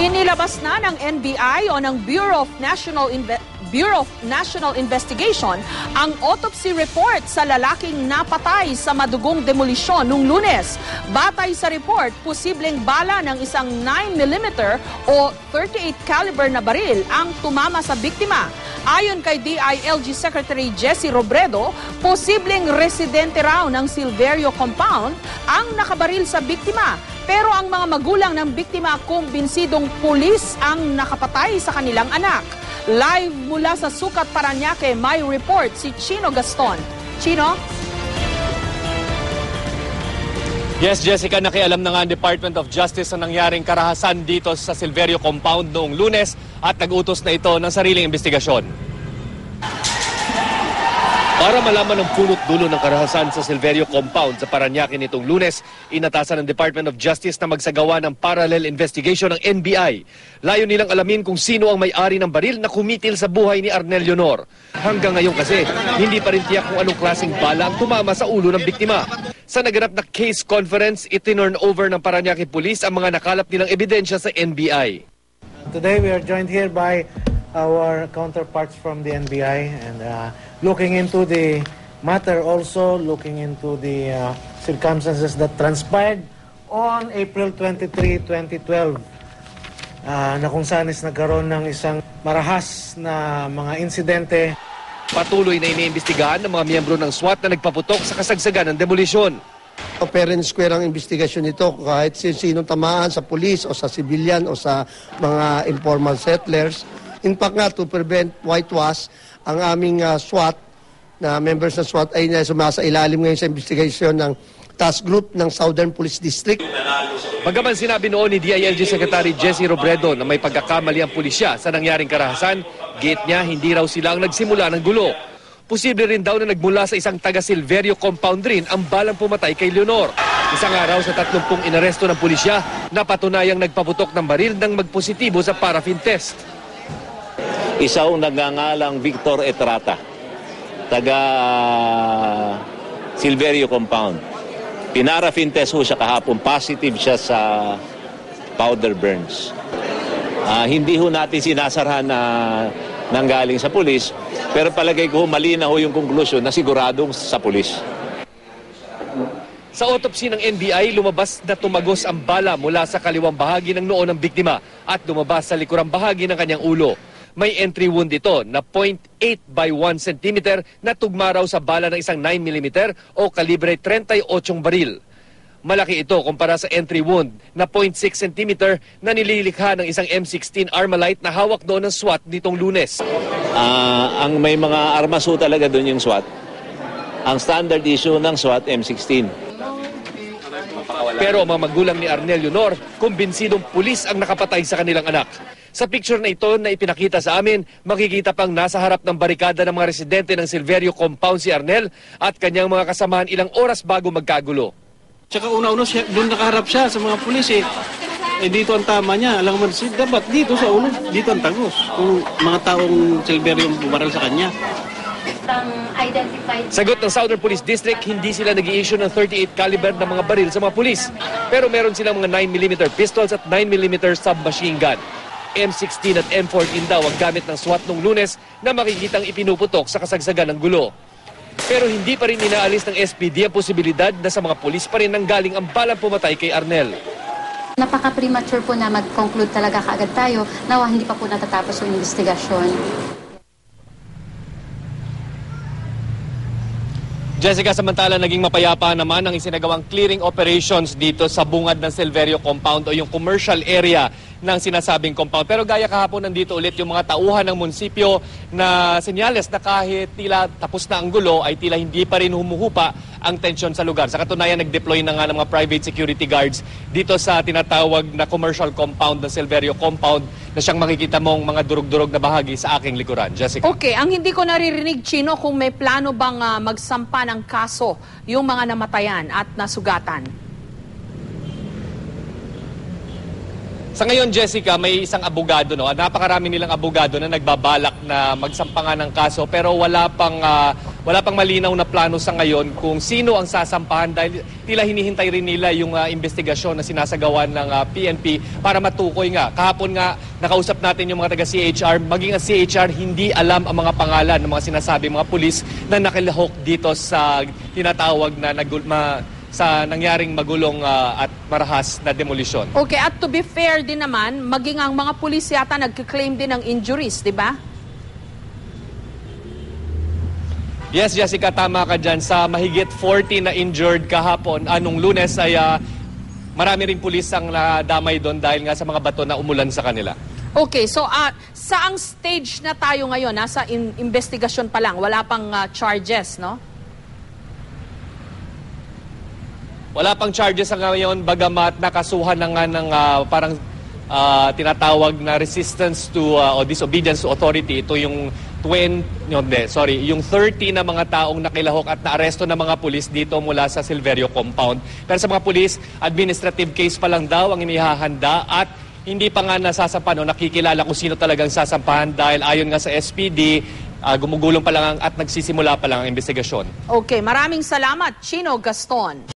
Inilabas na ng NBI o ng Bureau of National Investigation ang autopsy report sa lalaking napatay sa madugong demolisyon noong Lunes. Batay sa report, posibleng bala ng isang 9mm o 38 caliber na baril ang tumama sa biktima. Ayon kay DILG Secretary Jesse Robredo, posibleng residente raw ng Silverio Compound ang nakabaril sa biktima. Pero ang mga magulang ng biktima kumbinsidong pulis ang nakapatay sa kanilang anak. Live mula sa Sucat, Parañaque, may report si Chino Gaston. Chino? Yes, Jessica, nakialam na nga ang Department of Justice sa nangyaring karahasan dito sa Silverio Compound noong Lunes at nag-utos na ito ng sariling investigasyon. Para malaman ang punot dulo ng karahasan sa Silverio Compound sa Parañaque nitong Lunes, inatasan ng Department of Justice na magsagawa ng parallel investigation ng NBI. Layo nilang alamin kung sino ang may-ari ng baril na kumitil sa buhay ni Arnel Leonor. Hanggang ngayon kasi, hindi pa rin tiyak kung anong klaseng bala ang tumama sa ulo ng biktima. Sa naganap na case conference, itinurn over ng Parañaque Police ang mga nakalap nilang ebidensya sa NBI. Today we are joined here by our counterparts from the NBI and looking into the matter, also looking into the circumstances that transpired on April 23, 2012 na kung saan nagkaroon ng isang marahas na mga insidente. Patuloy na iniimbestigahan ng mga miyembro ng SWAT na nagpaputok sa kasagsagan ng demolisyon. Fair and square ang investigasyon nito kahit sinong tamaan sa pulis o sa civilian o sa mga informal settlers. In fact nga, to prevent whitewash, ang aming SWAT, na members ng SWAT ay sumasa ilalim ngayon sa investigasyon ng task group ng Southern Police District. Bagaman sinabi noon ni DILG Secretary Jesse Robredo na may pagkakamali ang pulisya sa nangyaring karahasan, gate niya hindi raw sila ang nagsimula ng gulo. Posible rin daw na nagmula sa isang taga Silverio Compound rin ang balang pumatay kay Leonor. Isang araw sa 30 inaresto ng pulisya na patunayang nagpaputok ng baril nang magpositibo sa paraffin test. Isang nagngangalang Victor Etrata, taga Silverio Compound. Pinaraffin test ho siya kahapon, positive siya sa powder burns. Hindi ho natin sinasarahan na nanggaling sa pulis, pero palagay ko malinaw ho yung conclusion na siguradong sa pulis. Sa autopsy ng NBI, lumabas na tumagos ang bala mula sa kaliwang bahagi ng noo ng biktima at lumabas sa likurang bahagi ng kanyang ulo. May entry wound ito na 0.8 by 1 cm na tugma raw sa bala ng isang 9mm o kalibre 38 baril. Malaki ito kumpara sa entry wound na 0.6 cm na nililikha ng isang M16 Armalite na hawak doon ng SWAT nitong Lunes. Ang may mga armas ho talaga doon yung SWAT. Ang standard issue ng SWAT, M16. Pero ang mga magulang ni Arnel Leonor, kumbinsidong pulis ang nakapatay sa kanilang anak. Sa picture na ito na ipinakita sa amin, makikita pang nasa harap ng barikada ng mga residente ng Silverio Compound si Arnel at kanyang mga kasamahan ilang oras bago magkagulo. Tsaka una-una doon nakaharap siya sa mga pulis eh. Dito ang tama niya. Alam mo, dapat dito sa ulo, dito ang tagos. Kung mga taong Silverio bumaral sa kanya. Sagot ng Southern Police District, hindi sila nag-i-issue ng 38 caliber na mga baril sa mga pulis. Pero meron silang mga 9mm pistols at 9mm submachine gun. M16 at M14 daw ang gamit ng SWAT nung Lunes na makikitang ipinuputok sa kasagsagan ng gulo. Pero hindi pa rin inaalis ng SPD ang posibilidad na sa mga pulis pa rin nanggaling ang balang pumatay kay Arnel. Napaka-premature po na mag-conclude talaga kaagad tayo na hindi pa po natatapos yung investigasyon. Jessica, samantala naging mapayapa naman ang isinagawang clearing operations dito sa bungad ng Silverio Compound o yung commercial area ng sinasabing compound. Pero gaya kahapon, nandito ulit yung mga tauhan ng munisipyo na senyales na kahit tila tapos na ang gulo ay tila hindi pa rin humuhupa ang tensyon sa lugar. Sa katunayan, nag-deploy na nga ng mga private security guards dito sa tinatawag na commercial compound ng Silverio Compound na siyang makikita mong mga durog-durog na bahagi sa aking likuran. Jessica. Okay, ang hindi ko naririnig, Chino, kung may plano bang magsampa ng kaso yung mga namatayan at nasugatan. Sa ngayon, Jessica, may isang abogado, no? Napakarami nilang abogado na nagbabalak na magsampa nga ng kaso pero wala pang wala pang malinaw na plano sa ngayon kung sino ang sasampahan dahil tila hinihintay rin nila yung investigasyon na sinasagawa ng PNP para matukoy nga. Kahapon nga, nakausap natin yung mga taga-CHR, maging ang CHR hindi alam ang mga pangalan ng mga sinasabi mga pulis na nakilahok dito sa tinatawag na sa nangyaring magulong at marahas na demolisyon. Okay, at to be fair din naman, maging ang mga pulis yata nagkiklaim din ng injuries, di ba? Yes, Jessica, tama ka dyan. Sa mahigit 40 na injured kahapon, nung Lunes ay marami rin pulis ang nadamay doon dahil nga sa mga bato na umulan sa kanila. Okay, so saang stage na tayo ngayon? Nasa investigasyon pa lang, wala pang charges, no? Wala pang charges sa ngayon, bagamat nakasuhan na nga ng parang tinatawag na resistance to o disobedience to authority. Ito yung 30 na mga taong nakilahok at naaresto ng mga pulis dito mula sa Silverio compound. Pero sa mga pulis, administrative case pa lang daw ang inihahanda at hindi pa nga nasasampahan o nakikilala kung sino talagang sasampahan dahil ayon nga sa SPD, gumugulong pa lang at nagsisimula pa lang ang investigasyon. Okay, maraming salamat, Chino Gaston.